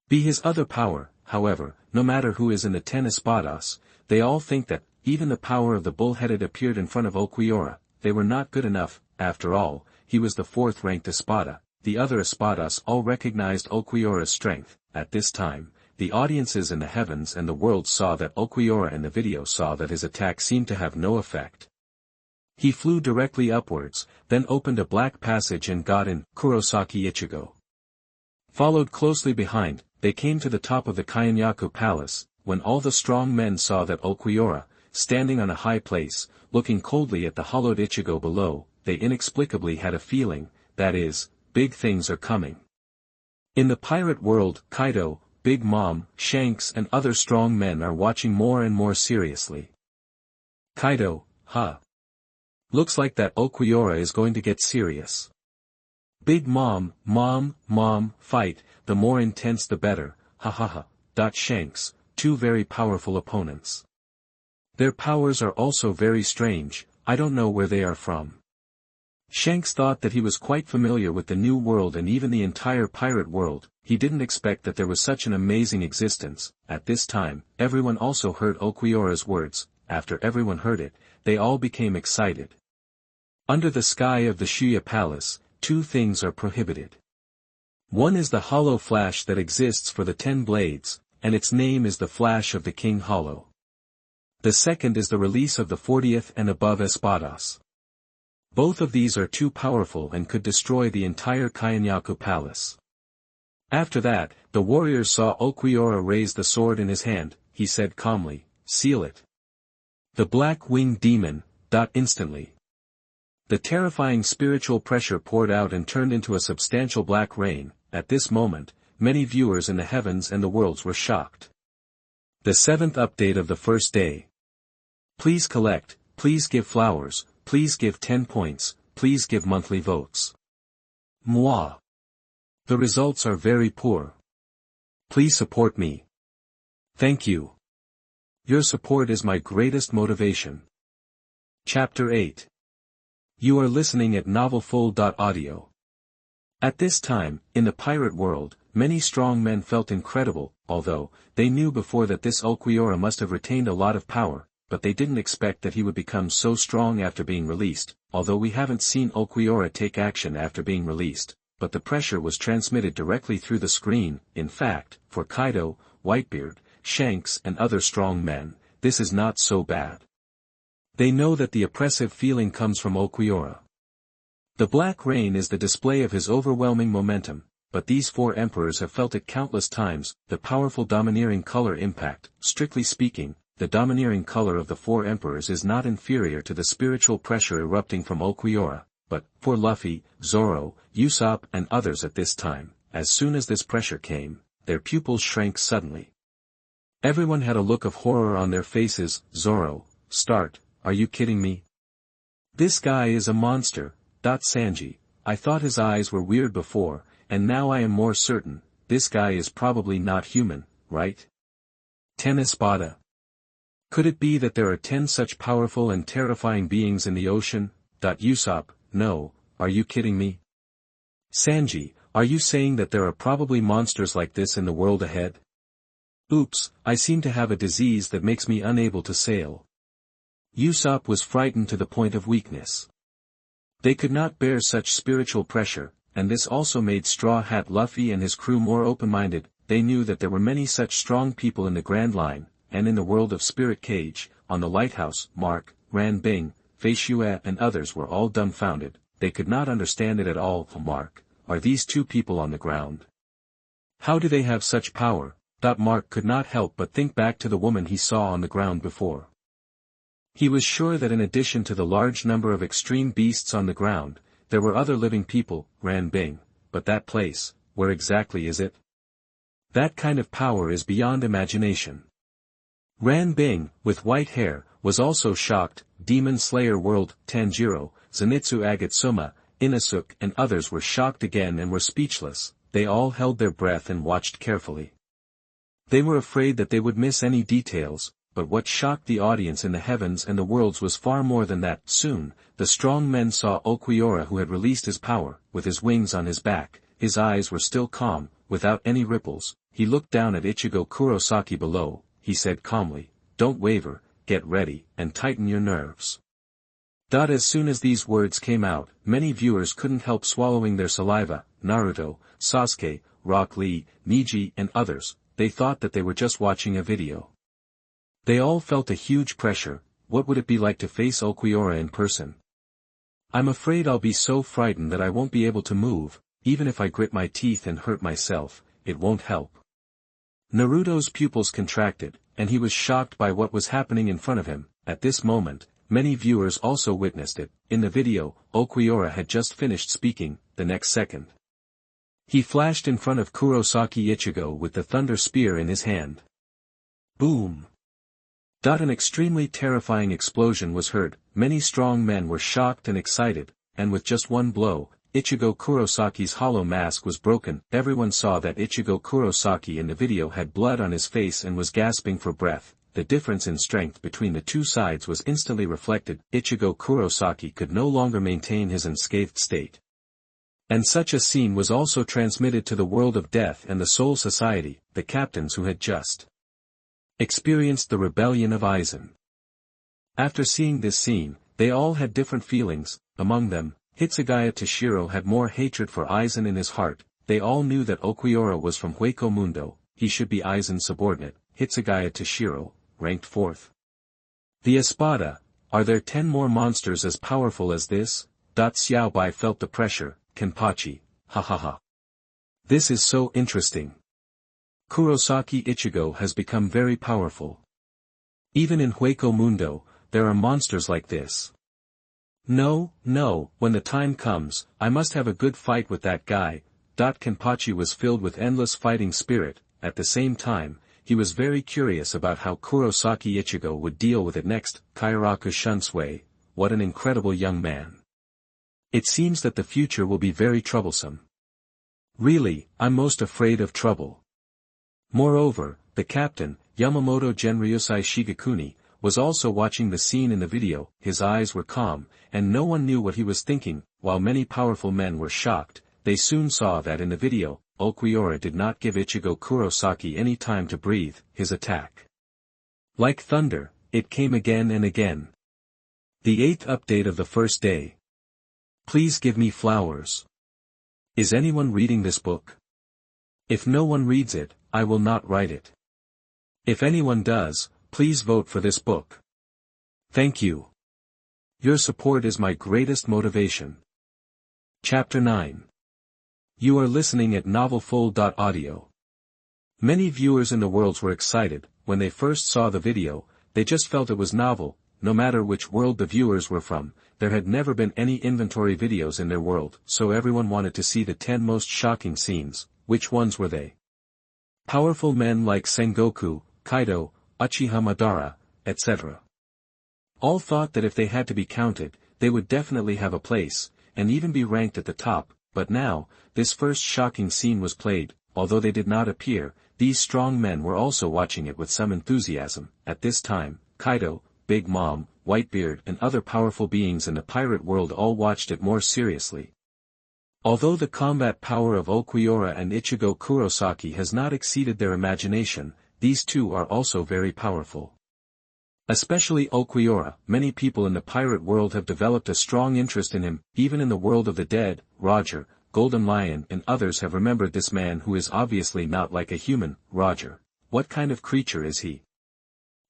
be his other power. However, no matter who is in the 10 Espadas, they all think that, even the power of the bull-headed appeared in front of Ulquiorra. They were not good enough. After all, he was the 4th-ranked Espada. The other Espadas all recognized Ulquiorra's strength. At this time, the audiences in the heavens and the world saw that Ulquiorra in the video saw that his attack seemed to have no effect. He flew directly upwards, then opened a black passage and got in. Kurosaki Ichigo followed closely behind. They came to the top of the Kaienyaku Palace, when all the strong men saw that Ulquiorra, standing on a high place, looking coldly at the hollowed Ichigo below, they inexplicably had a feeling, that is, big things are coming. In the pirate world, Kaido, Big Mom, Shanks and other strong men are watching more and more seriously. Kaido, huh? Looks like that Ulquiorra is going to get serious. Big Mom, fight, the more intense the better, ha ha ha. Shanks, two very powerful opponents. Their powers are also very strange, I don't know where they are from. Shanks thought that he was quite familiar with the New World and even the entire pirate world. He didn't expect that there was such an amazing existence. At this time, everyone also heard Ulquiorra's words. After everyone heard it, they all became excited. Under the sky of the Shuya Palace, 2 things are prohibited. One is the hollow flash that exists for the 10 blades, and its name is the Flash of the King Hollow. The second is the release of the 40th and above Espadas. Both of these are too powerful and could destroy the entire Kaienyaku Palace. After that, the warriors saw Ulquiorra raise the sword in his hand. He said calmly, seal it. The black-winged demon, instantly. The terrifying spiritual pressure poured out and turned into a substantial black rain. At this moment, many viewers in the heavens and the worlds were shocked. The 7th update of the first day. Please collect, please give flowers, please give 10 points, please give monthly votes. Moi. The results are very poor. Please support me. Thank you. Your support is my greatest motivation. Chapter 8. You are listening at novelfull.audio. At this time, in the pirate world, many strong men felt incredible, although, they knew before that this Ulquiorra must have retained a lot of power, but they didn't expect that he would become so strong after being released, although we haven't seen Ulquiorra take action after being released, but the pressure was transmitted directly through the screen. In fact, for Kaido, Whitebeard, Shanks and other strong men, this is not so bad. They know that the oppressive feeling comes from Ulquiorra. The black rain is the display of his overwhelming momentum, but these 4 emperors have felt it countless times. The powerful domineering color impact. Strictly speaking, the domineering color of the 4 emperors is not inferior to the spiritual pressure erupting from Ulquiorra, but, for Luffy, Zoro, Usopp and others at this time, as soon as this pressure came, their pupils shrank suddenly. Everyone had a look of horror on their faces. Zoro, start, are you kidding me? This guy is a monster. Sanji, I thought his eyes were weird before, and now I am more certain, this guy is probably not human, right? 10 Espada. Could it be that there are 10 such powerful and terrifying beings in the ocean? Usopp, no, are you kidding me? Sanji, are you saying that there are probably monsters like this in the world ahead? Oops, I seem to have a disease that makes me unable to sail. Usopp was frightened to the point of weakness. They could not bear such spiritual pressure, and this also made Straw Hat Luffy and his crew more open-minded. They knew that there were many such strong people in the Grand Line, and in the world of Spirit Cage, on the lighthouse. Mark, Ran Bing, Fei Xue and others were all dumbfounded. They could not understand it at all. Mark, are these 2 people on the ground? How do they have such power? Mark could not help but think back to the woman he saw on the ground before. He was sure that in addition to the large number of extreme beasts on the ground, there were other living people, Ran Bing, but that place, where exactly is it? That kind of power is beyond imagination. Ran Bing, with white hair, was also shocked. Demon Slayer World, Tanjiro, Zenitsu Agatsuma, Inosuke and others were shocked again and were speechless. They all held their breath and watched carefully. They were afraid that they would miss any details, but what shocked the audience in the heavens and the worlds was far more than that. Soon, the strong men saw Ulquiorra, who had released his power, with his wings on his back. His eyes were still calm, without any ripples. He looked down at Ichigo Kurosaki below. He said calmly, "Don't waver, get ready, and tighten your nerves." As soon as these words came out, many viewers couldn't help swallowing their saliva. Naruto, Sasuke, Rock Lee, Neji and others, they thought that they were just watching a video. They all felt a huge pressure. What would it be like to face Ulquiorra in person? "I'm afraid I'll be so frightened that I won't be able to move. Even if I grit my teeth and hurt myself, it won't help." Naruto's pupils contracted, and he was shocked by what was happening in front of him. At this moment, many viewers also witnessed it. In the video, Ulquiorra had just finished speaking. The next second, he flashed in front of Kurosaki Ichigo with the thunder spear in his hand. Boom! An extremely terrifying explosion was heard. Many strong men were shocked and excited, and with just one blow, Ichigo Kurosaki's hollow mask was broken. Everyone saw that Ichigo Kurosaki in the video had blood on his face and was gasping for breath. The difference in strength between the two sides was instantly reflected. Ichigo Kurosaki could no longer maintain his unscathed state. And such a scene was also transmitted to the world of death and the Soul Society, the captains who had just experienced the rebellion of Aizen. After seeing this scene, they all had different feelings. Among them, Hitsugaya Toshiro had more hatred for Aizen in his heart. They all knew that Ulquiorra was from Hueco Mundo. He should be Aizen's subordinate. Hitsugaya Toshiro, ranked 4th. The Espada, are there 10 more monsters as powerful as this? Xiaobai felt the pressure. Kenpachi, ha ha ha. This is so interesting. Kurosaki Ichigo has become very powerful. Even in Hueco Mundo, there are monsters like this. No, when the time comes, I must have a good fight with that guy. Kenpachi was filled with endless fighting spirit. At the same time, he was very curious about how Kurosaki Ichigo would deal with it next. Kairaku Shunsui, what an incredible young man. It seems that the future will be very troublesome. Really, I'm most afraid of trouble. Moreover, the captain, Yamamoto Genryusai Shigekuni, was also watching the scene in the video. His eyes were calm, and no one knew what he was thinking. While many powerful men were shocked, they soon saw that in the video, Ulquiorra did not give Ichigo Kurosaki any time to breathe. His attack, like thunder, it came again and again. The 8th update of the first day. Please give me flowers. Is anyone reading this book? If no one reads it, I will not write it. If anyone does, please vote for this book. Thank you. Your support is my greatest motivation. Chapter 9. You are listening at novelfull.audio. Many viewers in the worlds were excited. When they first saw the video, they just felt it was novel. No matter which world the viewers were from, there had never been any inventory videos in their world, so everyone wanted to see the 10 most shocking scenes. Which ones were they? Powerful men like Sengoku, Kaido, Uchiha Madara, etc. All thought that if they had to be counted, they would definitely have a place, and even be ranked at the top. But now, this first shocking scene was played. Although they did not appear, these strong men were also watching it with some enthusiasm. At this time, Kaido, Big Mom, Whitebeard and other powerful beings in the pirate world all watched it more seriously. Although the combat power of Ulquiorra and Ichigo Kurosaki has not exceeded their imagination, these two are also very powerful. Especially Ulquiorra, many people in the pirate world have developed a strong interest in him. Even in the world of the dead, Roger, Golden Lion and others have remembered this man who is obviously not like a human. Roger, what kind of creature is he?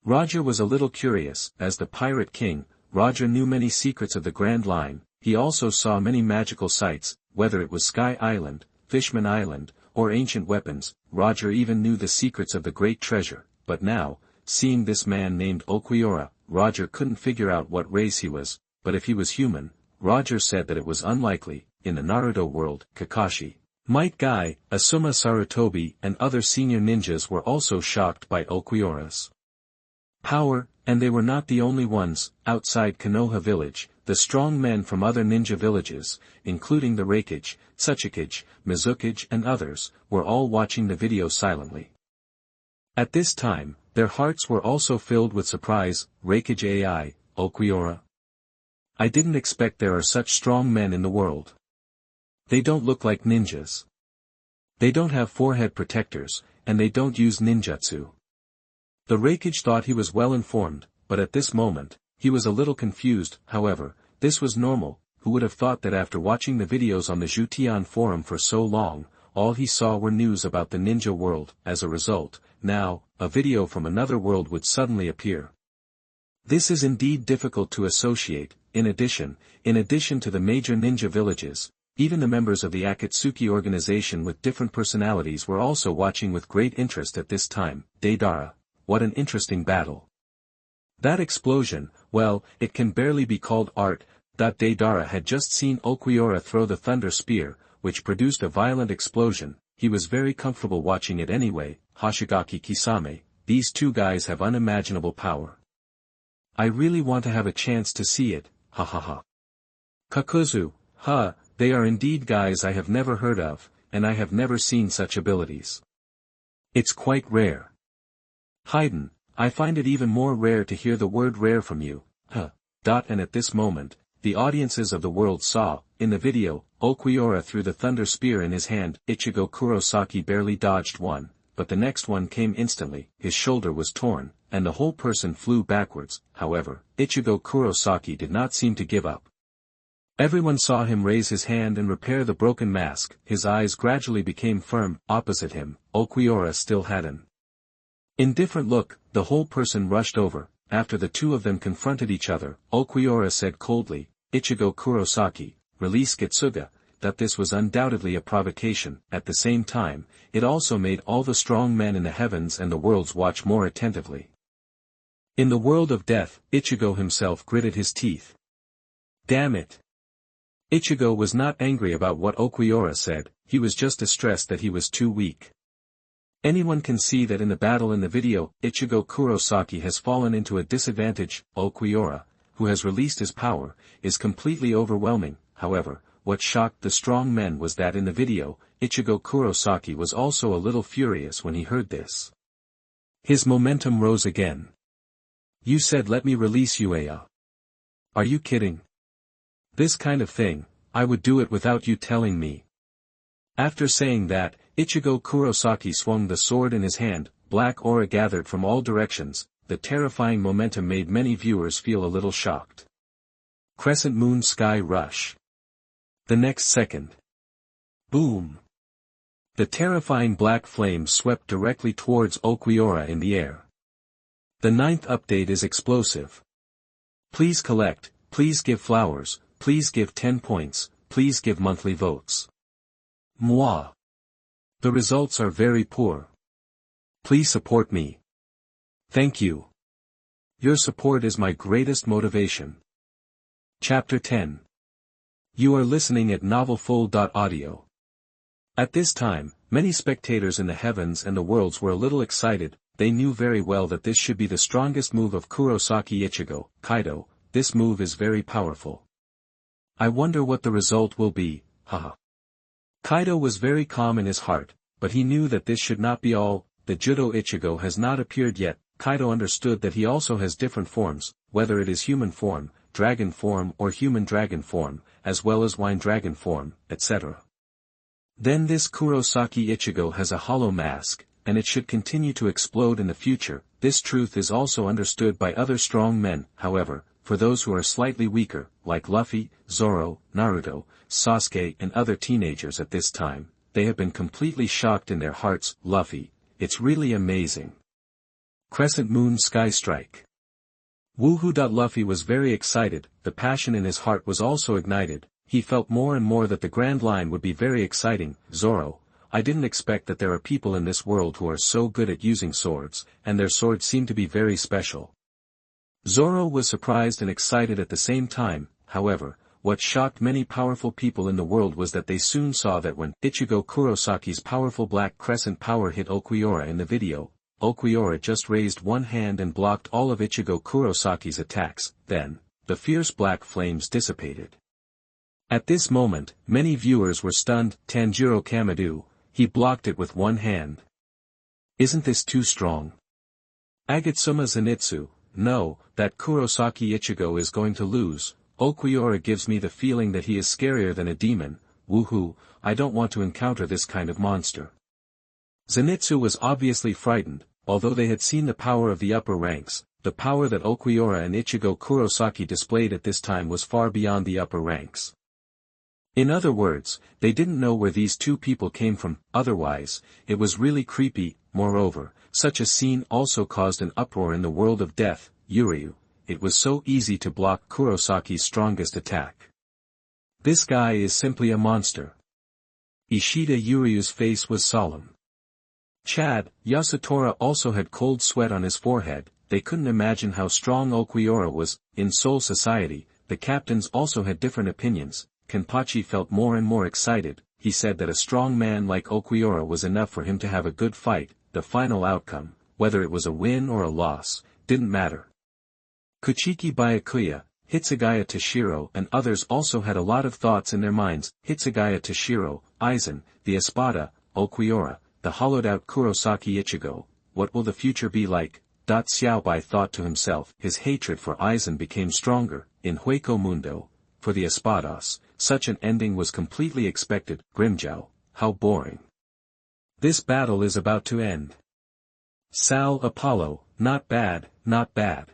Roger was a little curious. As the Pirate King, Roger knew many secrets of the Grand Line. He also saw many magical sights, whether it was Sky Island, Fishman Island, or ancient weapons. Roger even knew the secrets of the Great Treasure. But now, seeing this man named Ulquiorra, Roger couldn't figure out what race he was, but if he was human, Roger said that it was unlikely. In the Naruto world, Kakashi, Might Guy, Asuma Sarutobi and other senior ninjas were also shocked by Ulquiorra's power, and they were not the only ones. Outside Konoha village, the strong men from other ninja villages, including the Raikage, Tsuchikage, Mizukage and others, were all watching the video silently. At this time, their hearts were also filled with surprise. Raikage AI, Ulquiorra. I didn't expect there are such strong men in the world. They don't look like ninjas. They don't have forehead protectors, and they don't use ninjutsu. The Raikage thought he was well informed, but at this moment, he was a little confused. However, this was normal. Who would have thought that after watching the videos on the Zhutian Forum for so long, all he saw were news about the ninja world. As a result, now, a video from another world would suddenly appear. This is indeed difficult to associate. In addition to the major ninja villages, even the members of the Akatsuki organization with different personalities were also watching with great interest at this time. Deidara, what an interesting battle. That explosion, well, it can barely be called art. Deidara had just seen Ulquiorra throw the thunder spear, which produced a violent explosion. He was very comfortable watching it anyway. Hoshigaki Kisame, these two guys have unimaginable power. I really want to have a chance to see it, ha ha ha. Kakuzu, they are indeed guys I have never heard of, and I have never seen such abilities. It's quite rare. Haydn, I find it even more rare to hear the word rare from you, And at this moment, the audiences of the world saw, in the video, Ulquiorra threw the thunder spear in his hand. Ichigo Kurosaki barely dodged one, but the next one came instantly. His shoulder was torn, and the whole person flew backwards. However, Ichigo Kurosaki did not seem to give up. Everyone saw him raise his hand and repair the broken mask. His eyes gradually became firm. Opposite him, Ulquiorra still had an indifferent look. The whole person rushed over. After the two of them confronted each other, Ulquiorra said coldly, Ichigo Kurosaki, release Getsuga. That this was undoubtedly a provocation. At the same time, it also made all the strong men in the heavens and the worlds watch more attentively. In the world of death, Ichigo himself gritted his teeth. Damn it! Ichigo was not angry about what Ulquiorra said, he was just distressed that he was too weak. Anyone can see that in the battle in the video, Ichigo Kurosaki has fallen into a disadvantage. Ulquiorra, who has released his power, is completely overwhelming. However, what shocked the strong men was that in the video, Ichigo Kurosaki was also a little furious when he heard this. His momentum rose again. You said let me release you, Aya. Are you kidding? This kind of thing, I would do it without you telling me. After saying that, Ichigo Kurosaki swung the sword in his hand. Black aura gathered from all directions. The terrifying momentum made many viewers feel a little shocked. Crescent moon sky rush. The next second. Boom! The terrifying black flames swept directly towards Ulquiorra in the air. The 9th update is explosive. Please collect, please give flowers, please give 10 points, please give monthly votes. Moi. The results are very poor. Please support me. Thank you. Your support is my greatest motivation. Chapter 10. You are listening at novelfull.audio. At this time, many spectators in the heavens and the worlds were a little excited. They knew very well that this should be the strongest move of Kurosaki Ichigo. Kaido, this move is very powerful. I wonder what the result will be, haha. Kaido was very calm in his heart, but he knew that this should not be all. The Gyuto Ichigo has not appeared yet. Kaido understood that he also has different forms, whether it is human form, dragon form or human dragon form, as well as wine dragon form, etc. Then this Kurosaki Ichigo has a hollow mask, and it should continue to explode in the future. This truth is also understood by other strong men. However, for those who are slightly weaker, like Luffy, Zoro, Naruto, Sasuke and other teenagers at this time, they have been completely shocked in their hearts. Luffy, it's really amazing. Crescent moon sky strike. Woohoo! Luffy was very excited, the passion in his heart was also ignited. He felt more and more that the Grand Line would be very exciting. Zoro, I didn't expect that there are people in this world who are so good at using swords, and their swords seem to be very special. Zoro was surprised and excited at the same time. However, what shocked many powerful people in the world was that they soon saw that when Ichigo Kurosaki's powerful black crescent power hit Ulquiorra in the video, Ulquiorra just raised one hand and blocked all of Ichigo Kurosaki's attacks, then, the fierce black flames dissipated. At this moment, many viewers were stunned. Tanjiro Kamado, he blocked it with one hand. Isn't this too strong? Agatsuma Zenitsu, no, that Kurosaki Ichigo is going to lose. Ulquiorra gives me the feeling that he is scarier than a demon. Woohoo, I don't want to encounter this kind of monster. Zenitsu was obviously frightened, although they had seen the power of the upper ranks. The power that Ulquiorra and Ichigo Kurosaki displayed at this time was far beyond the upper ranks. In other words, they didn't know where these two people came from. Otherwise, it was really creepy. Moreover, such a scene also caused an uproar in the world of death. Uryu, it was so easy to block Kurosaki's strongest attack. This guy is simply a monster. Ishida Uryu's face was solemn. Chad, Yasutora also had cold sweat on his forehead. They couldn't imagine how strong Ulquiorra was. In Soul Society, the captains also had different opinions. Kenpachi felt more and more excited. He said that a strong man like Ulquiorra was enough for him to have a good fight. The final outcome, whether it was a win or a loss, didn't matter. Kuchiki Byakuya, Hitsugaya Toshiro and others also had a lot of thoughts in their minds. Hitsugaya Toshiro, Aizen, the Espada, Ulquiorra, the hollowed-out Kurosaki Ichigo, what will the future be like? Xiaobai thought to himself. His hatred for Aizen became stronger. In Hueco Mundo, for the Espadas, such an ending was completely expected. Grimjow, how boring. This battle is about to end. Sal Apollo, not bad, not bad.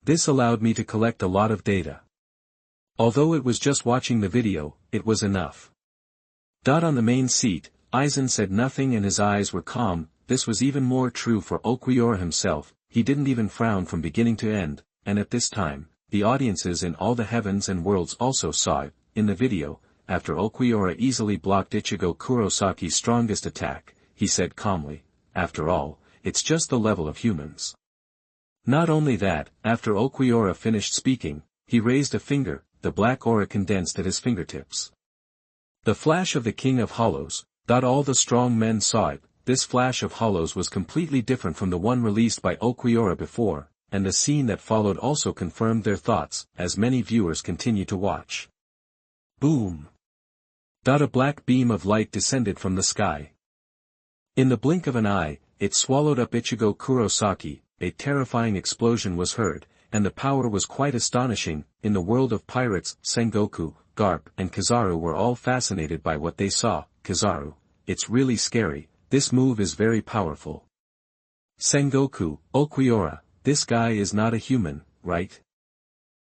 This allowed me to collect a lot of data. Although it was just watching the video, it was enough. On the main seat, Aizen said nothing and his eyes were calm. This was even more true for Ulquiorra himself. He didn't even frown from beginning to end, and at this time, the audiences in all the heavens and worlds also saw it. In the video, after Ulquiorra easily blocked Ichigo Kurosaki's strongest attack, he said calmly, after all, it's just the level of humans. Not only that, after Ulquiorra finished speaking, he raised a finger, the black aura condensed at his fingertips. The flash of the King of Hollows, all the strong men saw it. This flash of hollows was completely different from the one released by Ulquiorra before, and the scene that followed also confirmed their thoughts, as many viewers continue to watch. Boom! A black beam of light descended from the sky. In the blink of an eye, it swallowed up Ichigo Kurosaki. A terrifying explosion was heard, and the power was quite astonishing. In the world of pirates, Sengoku, Garp and Kizaru were all fascinated by what they saw. Kizaru, it's really scary, this move is very powerful. Sengoku, Ulquiorra, this guy is not a human, right?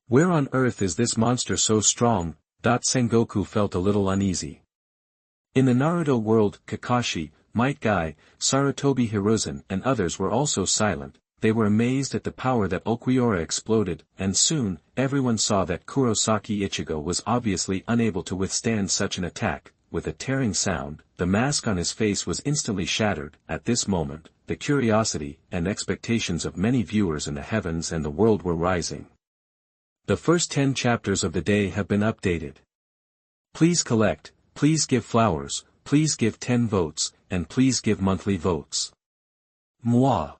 Where on earth is this monster so strong? Sengoku felt a little uneasy. In the Naruto world, Kakashi, Might Guy, Sarutobi Hiruzen and others were also silent. They were amazed at the power that Ulquiorra exploded, and soon, everyone saw that Kurosaki Ichigo was obviously unable to withstand such an attack. With a tearing sound, the mask on his face was instantly shattered. At this moment, the curiosity and expectations of many viewers in the heavens and the world were rising. The first 10 chapters of the day have been updated. Please collect, please give flowers, please give 10 votes, and please give monthly votes. Moi.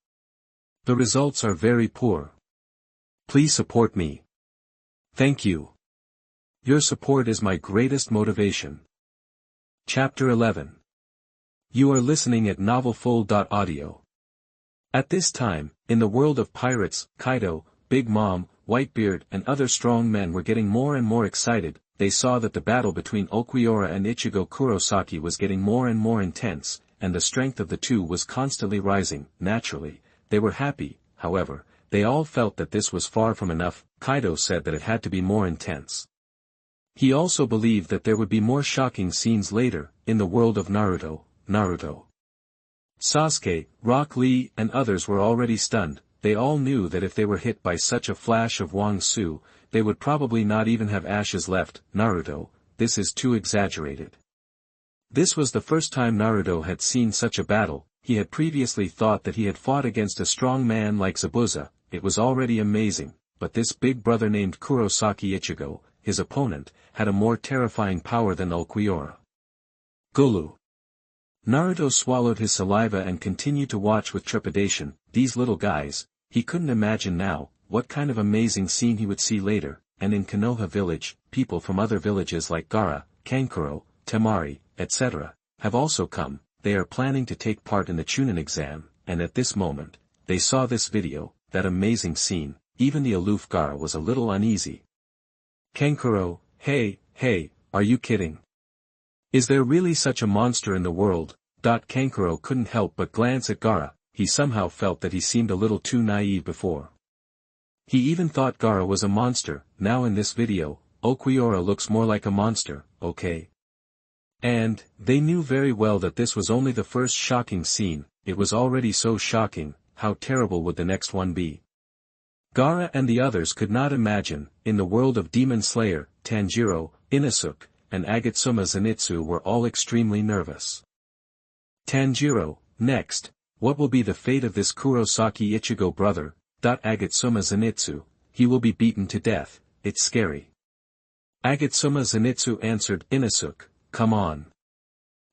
The results are very poor. Please support me. Thank you. Your support is my greatest motivation. Chapter 11. You are listening at novelfull.audio. At this time, in the world of pirates, Kaido, Big Mom, Whitebeard and other strong men were getting more and more excited. They saw that the battle between Ulquiorra and Ichigo Kurosaki was getting more and more intense, and the strength of the two was constantly rising. Naturally, they were happy. However, they all felt that this was far from enough. Kaido said that it had to be more intense. He also believed that there would be more shocking scenes later. In the world of Naruto, Sasuke, Rock Lee and others were already stunned. They all knew that if they were hit by such a flash of Wang-Su, they would probably not even have ashes left. Naruto, this is too exaggerated. This was the first time Naruto had seen such a battle. He had previously thought that he had fought against a strong man like Zabuza. It was already amazing, but this big brother named Kurosaki Ichigo, his opponent, had a more terrifying power than Ulquiorra. Gulu. Naruto swallowed his saliva and continued to watch with trepidation. These little guys, he couldn't imagine now, what kind of amazing scene he would see later, and in Konoha village, people from other villages like Gaara, Kankuro, Temari, etc., have also come. They are planning to take part in the Chunin exam, and at this moment, they saw this video, that amazing scene. Even the aloof Gaara was a little uneasy. Kankuro, hey, are you kidding? Is there really such a monster in the world? Kankuro couldn't help but glance at Gaara. He somehow felt that he seemed a little too naive before. He even thought Gaara was a monster. Now in this video, Ulquiorra looks more like a monster, okay? And, they knew very well that this was only the first shocking scene. It was already so shocking, how terrible would the next one be? Gaara and the others could not imagine. In the world of Demon Slayer, Tanjiro, Inosuke, and Agatsuma Zenitsu were all extremely nervous. Tanjiro, next, what will be the fate of this Kurosaki Ichigo brother? Agatsuma Zenitsu, he will be beaten to death, it's scary. Agatsuma Zenitsu answered. Inosuke, come on.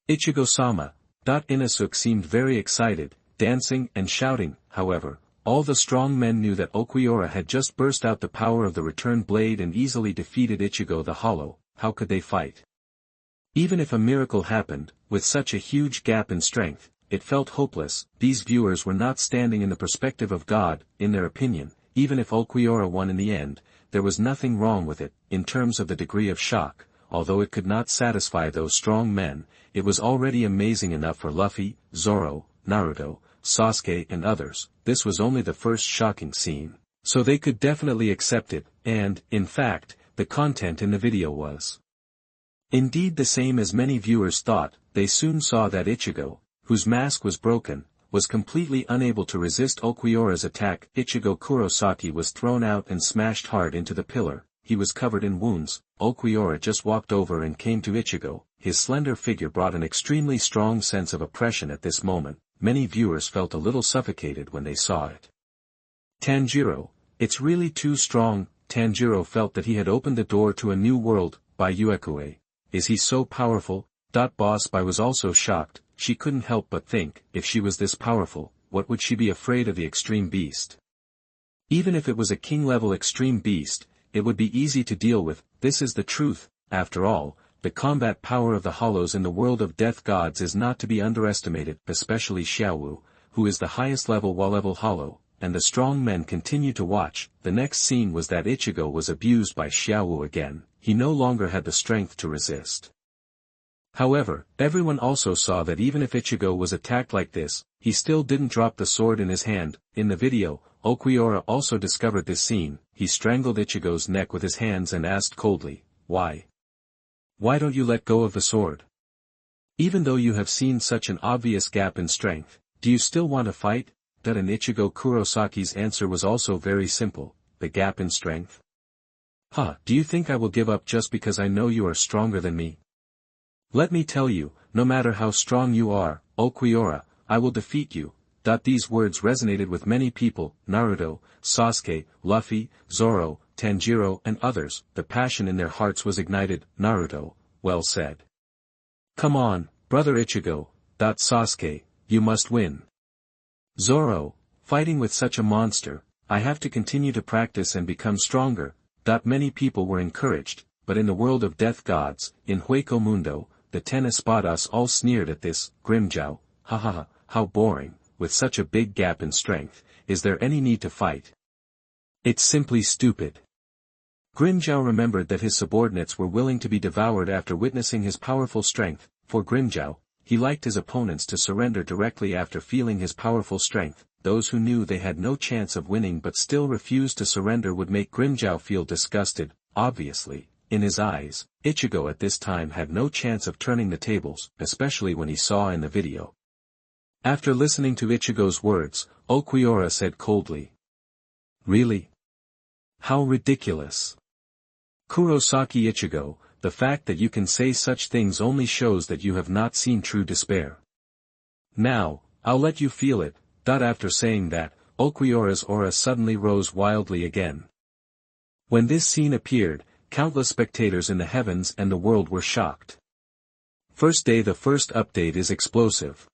Ichigo-sama. Inosuke seemed very excited, dancing and shouting. However, all the strong men knew that Ulquiorra had just burst out the power of the return blade and easily defeated Ichigo the Hollow. How could they fight? Even if a miracle happened, with such a huge gap in strength, it felt hopeless. These viewers were not standing in the perspective of God. In their opinion, even if Ulquiorra won in the end, there was nothing wrong with it. In terms of the degree of shock, although it could not satisfy those strong men, it was already amazing enough for Luffy, Zoro, Naruto, Sasuke and others. This was only the first shocking scene, so they could definitely accept it, and, in fact, the content in the video was indeed the same as many viewers thought. They soon saw that Ichigo, whose mask was broken, was completely unable to resist Ulquiorra's attack. Ichigo Kurosaki was thrown out and smashed hard into the pillar. He was covered in wounds. Ulquiorra just walked over and came to Ichigo. His slender figure brought an extremely strong sense of oppression at this moment. Many viewers felt a little suffocated when they saw it. Tanjiro, it's really too strong. Tanjiro felt that he had opened the door to a new world. By Uekue, is he so powerful? Boss Bai was also shocked. She couldn't help but think, if she was this powerful, what would she be afraid of the extreme beast? Even if it was a king-level extreme beast, it would be easy to deal with. This is the truth. After all, the combat power of the hollows in the world of death gods is not to be underestimated, especially Xiaowu, who is the highest level Wa-level hollow, and the strong men continue to watch. The next scene was that Ichigo was abused by Xiaowu again. He no longer had the strength to resist. However, everyone also saw that even if Ichigo was attacked like this, he still didn't drop the sword in his hand. In the video, Ulquiorra also discovered this scene. He strangled Ichigo's neck with his hands and asked coldly, why? Why don't you let go of the sword? Even though you have seen such an obvious gap in strength, do you still want to fight? And Ichigo Kurosaki's answer was also very simple, the gap in strength. Do you think I will give up just because I know you are stronger than me? Let me tell you, no matter how strong you are, Ulquiorra, I will defeat you. These words resonated with many people. Naruto, Sasuke, Luffy, Zoro, Tanjiro and others. The passion in their hearts was ignited. Naruto, well said. Come on, brother Ichigo. Sasuke, you must win. Zoro, fighting with such a monster, I have to continue to practice and become stronger. Many people were encouraged, but in the world of death gods, in Hueco Mundo, the 10 espadas all sneered at this. Grimmjow, how boring, with such a big gap in strength, is there any need to fight? It's simply stupid. Grimmjow remembered that his subordinates were willing to be devoured after witnessing his powerful strength. For Grimmjow, he liked his opponents to surrender directly after feeling his powerful strength. Those who knew they had no chance of winning but still refused to surrender would make Grimmjow feel disgusted. Obviously, in his eyes, Ichigo at this time had no chance of turning the tables, especially when he saw in the video. After listening to Ichigo's words, Ulquiorra said coldly, really? How ridiculous. Kurosaki Ichigo, the fact that you can say such things only shows that you have not seen true despair. Now, I'll let you feel it. After saying that, Ulquiorra's aura suddenly rose wildly again. When this scene appeared, countless spectators in the heavens and the world were shocked. First day. The first update is explosive.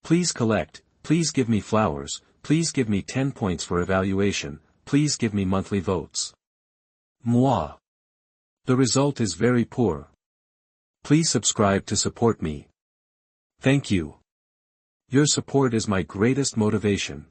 Please collect, please give me flowers, please give me 10 points for evaluation, please give me monthly votes. Moi. The result is very poor. Please subscribe to support me. Thank you. Your support is my greatest motivation.